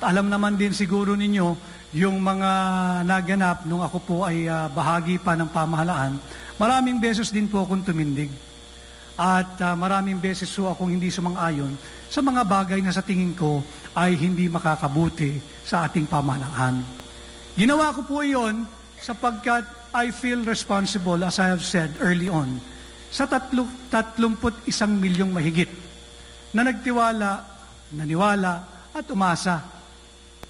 alam naman din siguro ninyo yung mga naganap nung ako po ay bahagi pa ng pamahalaan. Maraming beses din po akong tumindig. At maraming beses po akong hindi sumang-ayon sa mga bagay na sa tingin ko ay hindi makakabuti sa ating pamahalaan. Ginawa ko po iyon sapagkat I feel responsible, as I have said early on, sa 31 milyong mahigit na nagtiwala, naniwala at umasa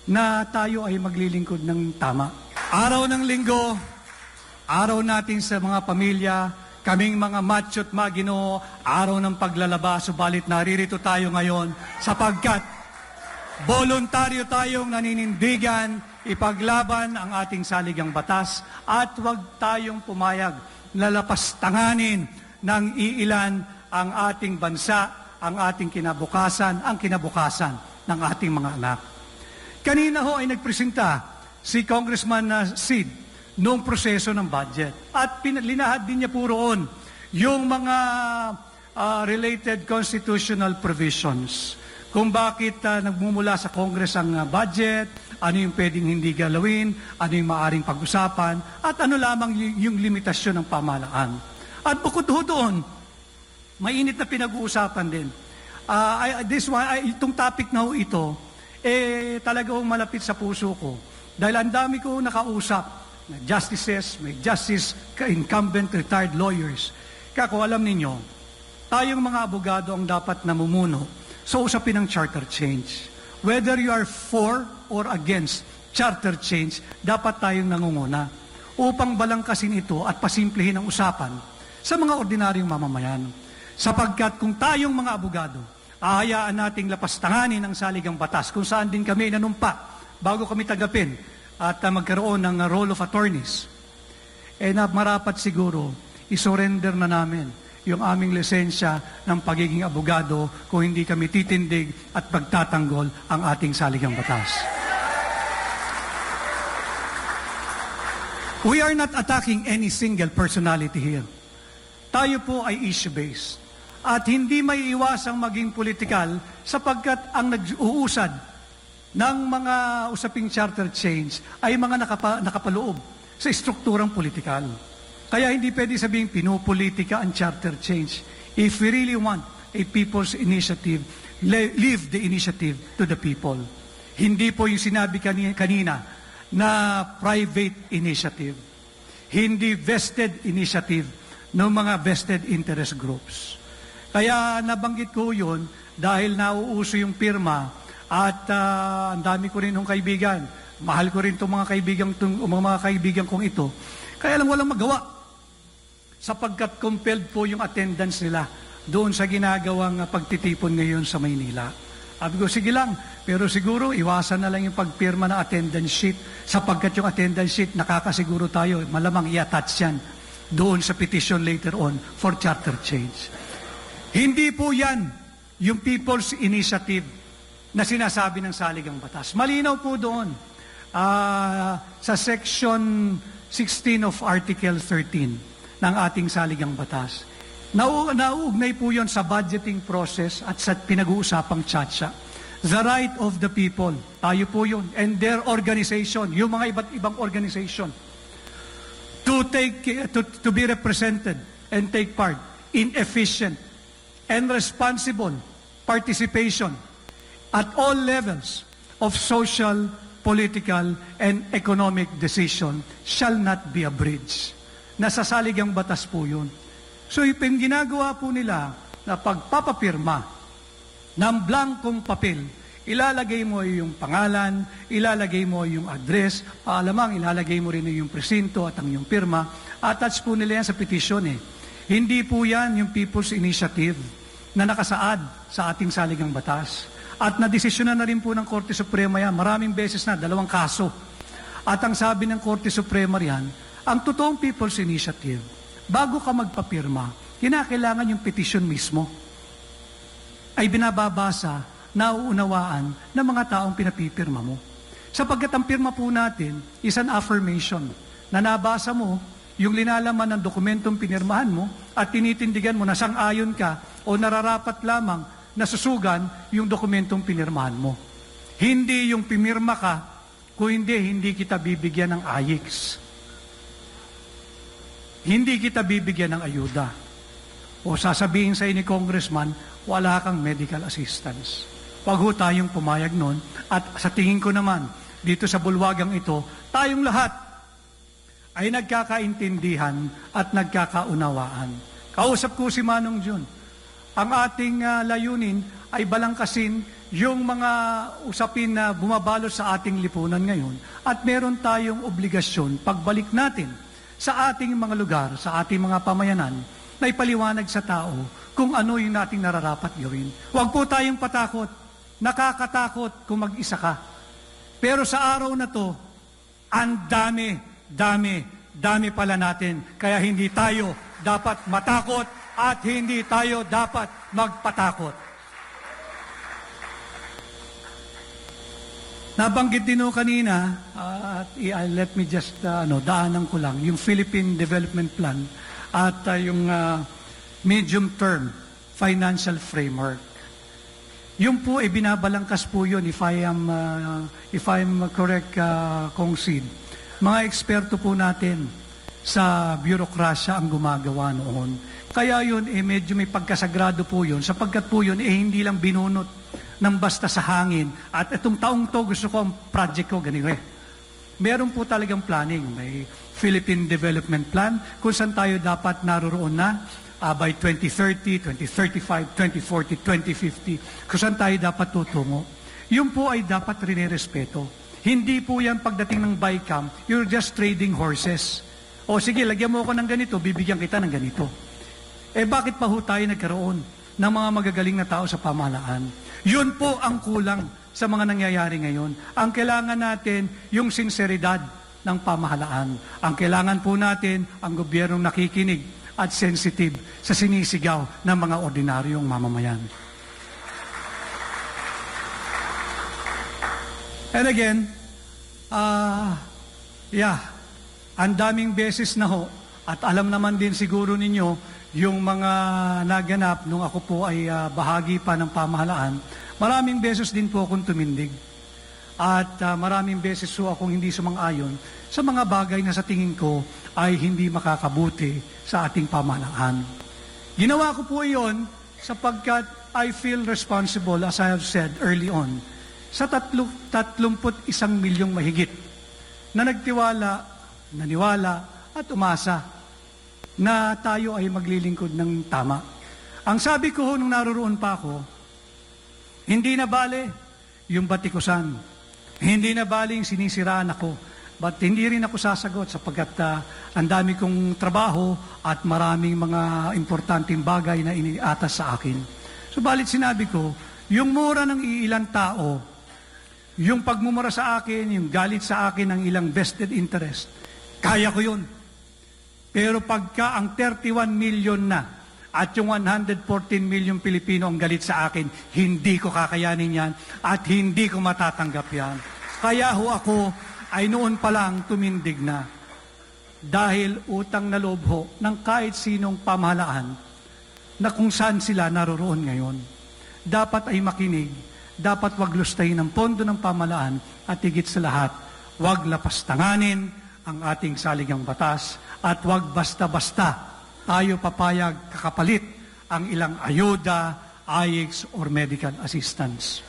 na tayo ay maglilingkod ng tama. Araw ng linggo, araw natin sa mga pamilya, kaming mga macho't magino, araw ng paglalaba, subalit naririto tayo ngayon sapagkat voluntaryo tayong naninindigan, ipaglaban ang ating saligang batas at huwag tayong pumayag na lapastanganin ng iilan ang ating bansa, ang ating kinabukasan, ang kinabukasan ng ating mga anak. Kanina ho ay nagpresenta si Congressman Sid noong proseso ng budget. At linahad din niya po roon yung mga related constitutional provisions. Kung bakit nagmumula sa Congress ang budget, ano yung pwedeng hindi galawin, ano yung maaring pag-usapan, at ano lamang yung limitasyon ng pamahalaan. At bukod ho doon, mainit na pinag-uusapan din. Itong topic na ho ito, talagang malapit sa puso ko. Dahil ang dami ko nakausap, na justices, may justice, incumbent, retired lawyers. Kaya kung alam ninyo, tayong mga abogado ang dapat namumuno sa usapin ng charter change. Whether you are for or against charter change, dapat tayong nangunguna upang balangkasin ito at pasimplihin ang usapan sa mga ordinaryong mamamayan. Sapagkat kung tayong mga abogado, ahayaan nating lapastanganin ang saligang batas kung saan din kami nanumpa bago kami tagapin at magkaroon ng role of attorneys, na marapat siguro isurrender na namin yung aming lisensya ng pagiging abogado kung hindi kami titindig at pagtatanggol ang ating saligang batas. We are not attacking any single personality here. Tayo po ay issue-based. At hindi may iwasang maging politikal sapagkat ang nag-uusad ng mga usaping charter change ay mga nakapaloob sa strukturang politikal. Kaya hindi pwede sabihin pinupolitika ang charter change. If we really want a people's initiative, leave the initiative to the people. Hindi po yung sinabi kanina na private initiative. Hindi vested initiative ng mga vested interest groups. Kaya nabanggit ko yun dahil nauuso yung pirma. At ang dami ko rin ng kaibigan. Mahal ko rin itong mga kaibigan kong ito. Kaya lang walang magawa. Sapagkat compelled po yung attendance nila doon sa ginagawang pagtitipon ngayon sa Maynila. Sabi ko, sige lang. Pero siguro, iwasan na lang yung pagpirma ng attendance sheet. Sapagkat yung attendance sheet, nakakasiguro tayo, malamang i-attach yan doon sa petition later on for charter change. Hindi po yan yung People's Initiative na sinasabi ng saligang batas. Malinaw po doon sa Section 16 of Article 13 ng ating saligang batas. Nauugnay po yon sa budgeting process at sa pinag-uusapang tsatsya. The right of the people, tayo po yun, and their organization, yung mga iba't ibang organization, to be represented and take part in efficient and responsible participation at all levels of social, political, and economic decision shall not be abridged. Nasa saligang batas po yun. So, yung ginagawa po nila na pagpapapirma ng blankong papel, ilalagay mo yung pangalan, ilalagay mo yung address, alamang ilalagay mo rin yung presinto at ang yung pirma, attach po nila yan sa petition eh. Hindi po yan yung People's Initiative na nakasaad sa ating saligang batas. At nadesisyonan na rin po ng Korte Suprema yan. Maraming beses na, 2 kaso. At ang sabi ng Korte Suprema yan, ang totoong People's Initiative, bago ka magpapirma, kinakailangan yung petition mismo ay binababasa, nauunawaan ng mga taong pinapipirma mo. Sapagkat ang pirma po natin is an affirmation na nabasa mo yung linalaman ng dokumentong pinirmahan mo at tinitindigan mo na sang-ayon ka o nararapat lamang nasusugan yung dokumentong pinirmahan mo. Hindi yung pimirma ka, kung hindi kita bibigyan ng AYIX. Hindi kita bibigyan ng ayuda. O sasabihin sa ni Congressman, wala kang medical assistance. Wag ho tayong pumayag nun. At sa tingin ko naman, dito sa bulwagang ito, tayong lahat ay nagkakaintindihan at nagkakaunawaan. Kausap ko si Manong Jun. Ang ating layunin ay balangkasin yung mga usapin na bumabalot sa ating lipunan ngayon at meron tayong obligasyon pagbalik natin sa ating mga lugar, sa ating mga pamayanan na ipaliwanag sa tao kung ano yung nating nararapat gawin. Huwag po tayong patakot. Nakakatakot kung mag-isa ka. Pero sa araw na to, ang dami pala natin. Kaya hindi tayo dapat matakot at hindi tayo dapat magpatakot. Nabanggit din o kanina, at let me just daanan ko lang, yung Philippine Development Plan at yung medium-term financial framework. Yung po ay binabalangkas po yun, if I'm correct, Kong Sid. Mga eksperto po natin sa bureaucracia ang gumagawa noon. Kaya yun, medyo may pagkasagrado po yun, sapagkat po yun, hindi lang binunot ng basta sa hangin. At itong taong to, gusto ko ang project ko, ganito eh. Meron po talagang planning. May Philippine Development Plan, kung saan tayo dapat naroroon na by 2030, 2035, 2040, 2050, kung saan tayo dapat tutungo. Yun po ay dapat rin-respeto. Hindi po yan pagdating ng BICAM, you're just trading horses. O sige, lagyan mo ako ng ganito, bibigyan kita ng ganito. Bakit pa ho tayo nagkaroon ng mga magagaling na tao sa pamahalaan? Yun po ang kulang sa mga nangyayari ngayon. Ang kailangan natin, yung sinseridad ng pamahalaan. Ang kailangan po natin, ang gobyernong nakikinig at sensitive sa sinisigaw ng mga ordinaryong mamamayan. And again, ang daming beses na ho, at alam naman din siguro ninyo, yung mga naganap nung ako po ay bahagi pa ng pamahalaan, maraming beses din po akong tumindig. At maraming beses po akong hindi sumang-ayon sa mga bagay na sa tingin ko ay hindi makakabuti sa ating pamahalaan. Ginawa ko po iyon sapagkat I feel responsible, as I have said early on, sa 31 milyong mahigit na nagtiwala, naniwala at umasa na tayo ay maglilingkod ng tama. Ang sabi ko nung naroroon pa ako, hindi na bale yung batikusan, hindi na bale yung sinisiraan ako, but hindi rin ako sasagot sapagkat ang dami kong trabaho at maraming mga importanteng bagay na iniatas sa akin. Subalit sinabi ko, yung mura ng iilang tao, yung pagmumura sa akin, yung galit sa akin ng ilang vested interest, kaya ko yun. Pero pagka ang 31 million na at yung 114 million Pilipino ang galit sa akin, hindi ko kakayanin yan at hindi ko matatanggap yan. Kaya ho ako ay noon pa lang tumindig na. Dahil utang na loob ho ng kahit sinong pamahalaan na kung saan sila naroroon ngayon. Dapat ay makinig, dapat wag lustayin ang pondo ng pamahalaan at higit sa lahat, wag lapastanganin ang ating saligang batas at wag basta-basta tayo papayag kakapalit ang ilang ayuda, AYIX, or medical assistance.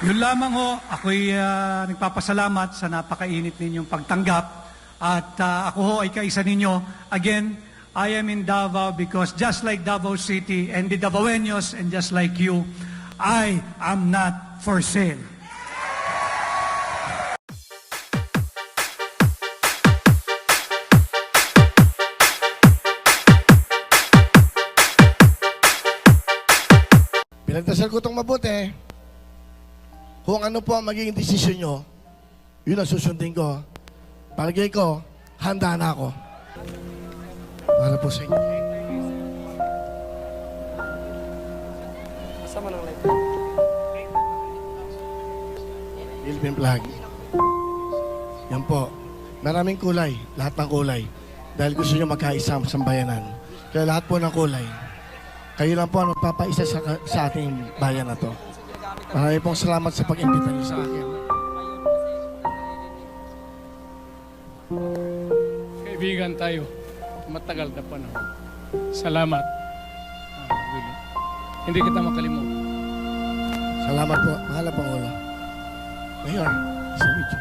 Yun lamang ho, ako'y nagpapasalamat sa napakainit ninyong pagtanggap at ako ho ay kaisa ninyo. Again, I am in Davao because just like Davao City and the Davaoeños and just like you, I am not for sale. Pinagdasal ko itong mabuti. Kung ano po ang magiging desisyon nyo, yun ang susundin ko. Palagay ko, handa na ako. Para po sa inyo. Kasama ng light. Philippine flag. Yan po. Maraming kulay. Lahat ng kulay. Dahil gusto nyo magkaisa sa bayanan. Kaya lahat po ng kulay. Kayo lang po ang magpapaisa sa ating bayan na to. Maraming pong salamat sa pag-imbita niyo sa akin. Kaibigan tayo, matagal na panahon. Salamat, Willie. Hindi kita makalimutan. Salamat po, mahal na Pangulo. Mayor, sa video.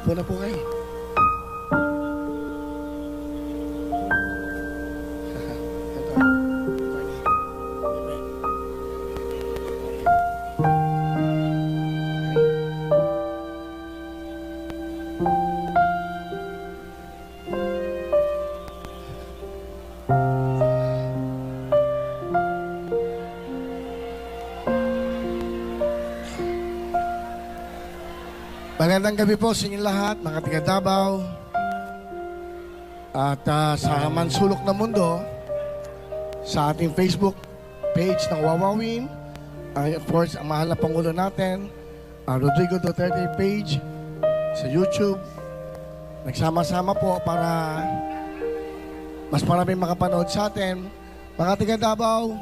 Puna po kayo. Magandang gabi po sa inyong lahat, mga taga Davao. At sa mansulok ng mundo, sa ating Facebook page ng Wawawin, of course, ang mahal na Pangulo natin, Rodrigo Duterte page, sa YouTube. Nagsama-sama po para mas maraming makapanood sa atin. Mga taga Davao,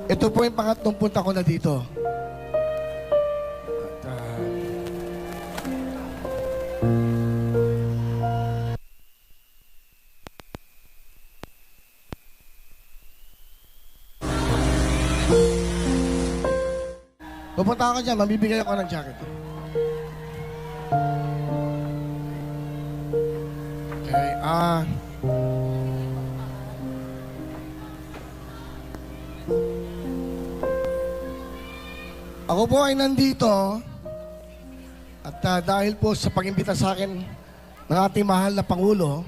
ito po yung pangatlong punta ko na dito. Pupunta ako dyan, mabibigay ako ng jacket. Okay, ako po ay nandito at dahil po sa pag-imbita sa akin ng ating mahal na Pangulo,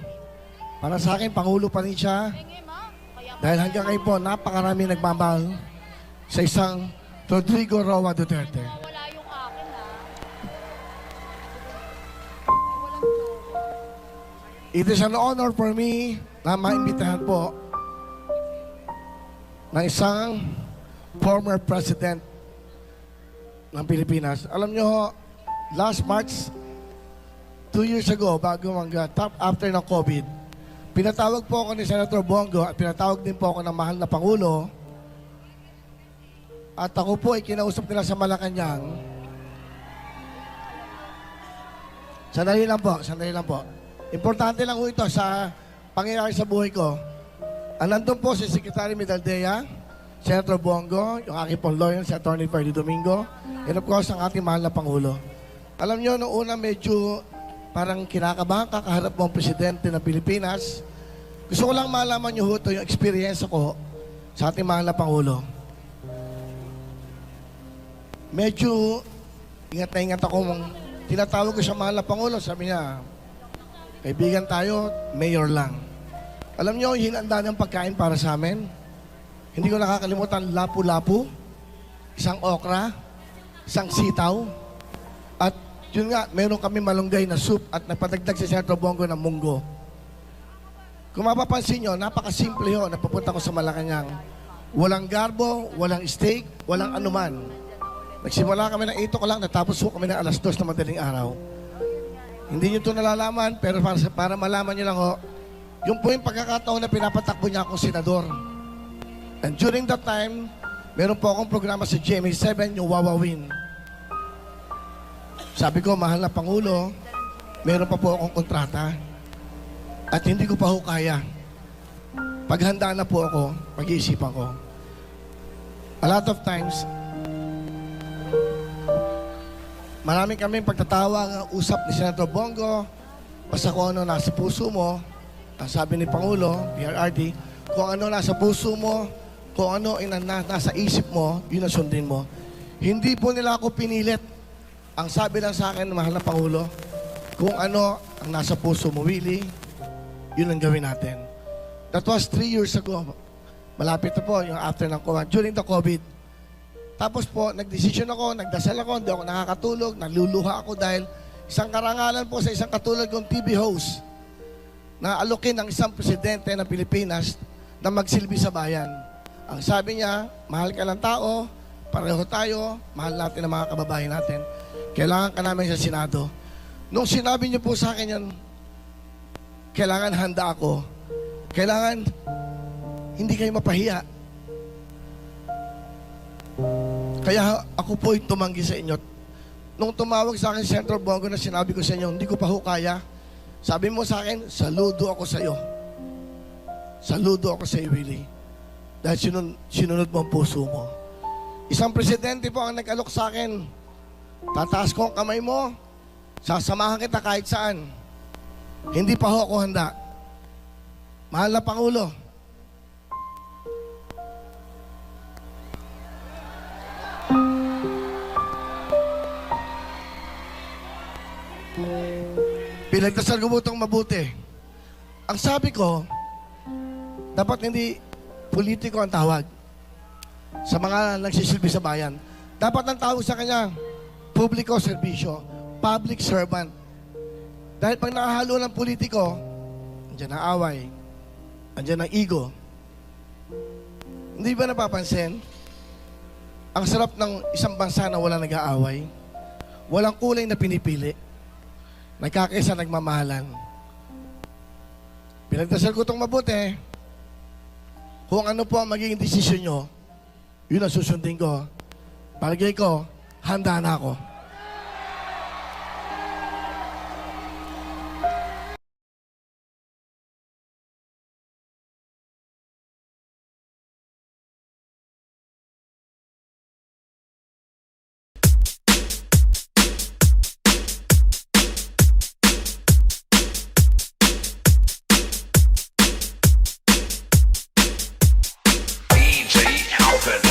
para sa akin, Pangulo pa rin siya. Dahil hanggang ngayon po, napakarami nagmamahal sa isang Rodrigo Roa Duterte. Wala yung akin, ha? It is an honor for me na maimbitahan po ng isang former president ng Pilipinas. Alam nyo, last March, 2 years ago, bago top after ng COVID, pinatawag po ako ni Senator Bongo at pinatawag din po ako ng mahal na Pangulo. At ako po ay kinausap nila sa Malacanang. Sandali lang po. Importante lang po ito sa pangyayari sa buhay ko. Nandun po si Secretary Medaldea, Senator Bongo, yung aking pong lawyer, si Atty. Ferdy Domingo, and of course, ang ating mahal na Pangulo. Alam nyo, noong una medyo parang kinakabahan kakaharap mo ang presidente ng Pilipinas. Gusto ko lang malaman nyo ito, yung experience ko sa ating mahal na Pangulo. Medyo ingat na ingat ako. Tinatawag ko siya mahal na Pangulo. Sabi niya, kaibigan tayo, mayor lang. Alam niyo, hinanda ng pagkain para sa amin. Hindi ko nakakalimutan, lapu-lapu, isang okra, isang sitaw, at yun nga, meron kami malunggay na soup at napadagdag si Senator Bongo ng munggo. Kung mapapansin nyo, napakasimple yun. Napupunta ko sa Malacanang. Walang garbo, walang steak, walang anuman. Nagsimula kami ng 8 o'clock, natapos po kami ng alas 2 na madaling araw. Hindi nyo ito nalalaman, pero para malaman nyo lang ho, yung po yung pagkakataon na pinapatakbo niya akong senador. And during that time, meron po akong programa sa GMA7, yung Wawawin. Sabi ko, mahal na Pangulo, meron pa po akong kontrata at hindi ko pa ho kaya. Paghanda na po ako, pag-iisipan ko. A lot of times, marami kaming pagtatawag, usap ni Senator Bongo, basta kung ano nasa puso mo, ang sabi ni Pangulo, PRRD, kung ano nasa puso mo, kung ano nasa isip mo, yun ang sundin mo. Hindi po nila ako pinilit. Ang sabi lang sa akin, mahal na Pangulo, kung ano ang nasa puso mo, Willie, yun ang gawin natin. That was 3 years ago. Malapit na po yung after ng COVID, during the COVID. Tapos po, nagdesisyon ako, nagdasal ako, hindi ako nakakatulog, naluluha ako dahil isang karangalan po sa isang katulad kong TV host na alokin ng isang presidente ng Pilipinas na magsilbi sa bayan. Ang sabi niya, mahal ka ng tao, pareho tayo, mahal natin ang mga kababayan natin. Kailangan ka namin sa Senado. Nung sinabi niyo po sa akin yan, kailangan handa ako. Kailangan hindi kayo mapahiya. Kaya ako po'y tumanggi sa inyo. Nung tumawag sa akin si Senator Bongo na sinabi ko sa inyo, hindi ko pa ho kaya. Sabi mo sa akin, saludo ako sa iyo. Saludo ako sa iyo, Willie. Dahil sinunod mo ang puso mo. Isang presidente po ang nag-alok sa akin. Tataas ko ang kamay mo, sasamahan kita kahit saan. Hindi pa ho ako handa. Mahal na Pangulo, pinagdasal ko mo itong mabuti. Ang sabi ko, dapat hindi politiko ang tawag sa mga nagsisilbi sa bayan. Dapat ang tawag sa kanya, publiko serbisyo, public servant. Dahil pag nakahalo ng politiko, andyan ang away, andyan ang ego. Hindi ba napapansin? Ang sarap ng isang bansa na wala nag-aaway, walang kulay na pinipili, nagkakaisa, nagmamahalan. Pinagdasal ko itong mabuti. Kung ano po ang magiging desisyon nyo, yun ang susundin ko. Palagay ko, handa na ako. DJ Alvin.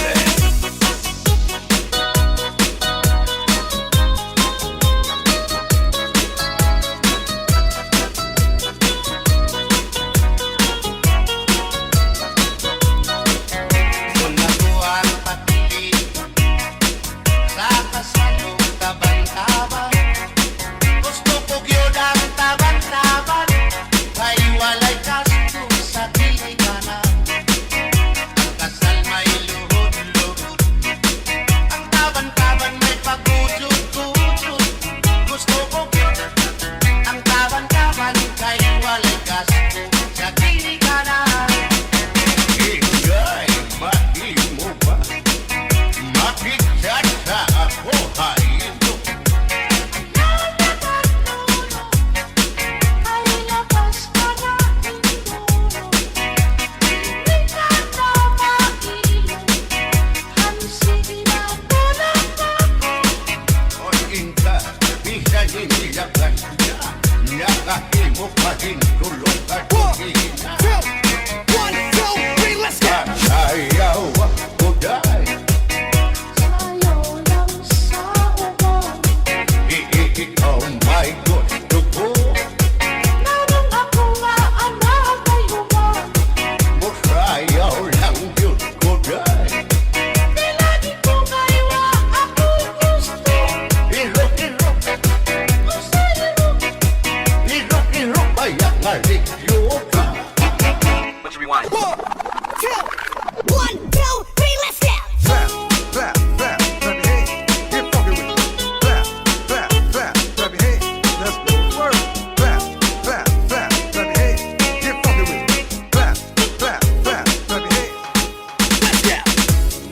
Let's rewind. 1, 2, 3, let's go! Clap, clap, clap your hands. Get funky with it. Clap, clap, clap, clap your hands. Let's go. Work. Clap, clap, clap, clap your hands. Get funky with it. Clap, clap, clap, clap your hands. Let's go!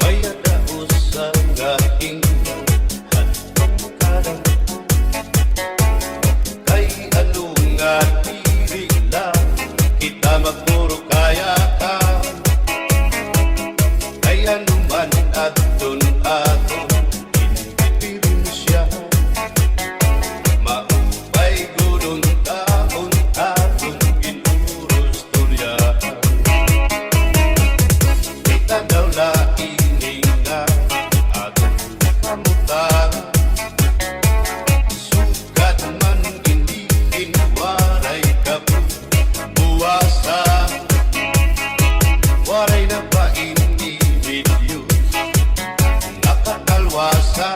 May nadausang aking hatpagkarang kay anong atibigla kita magpuro kaya ka kay anuman aton aton initirin siya maupay gudong taon aton inuros tulyahan kita daw laining nga aton kamutan sugat man hindi inwaray kabuwasa waray na ba individuals nakakalwasa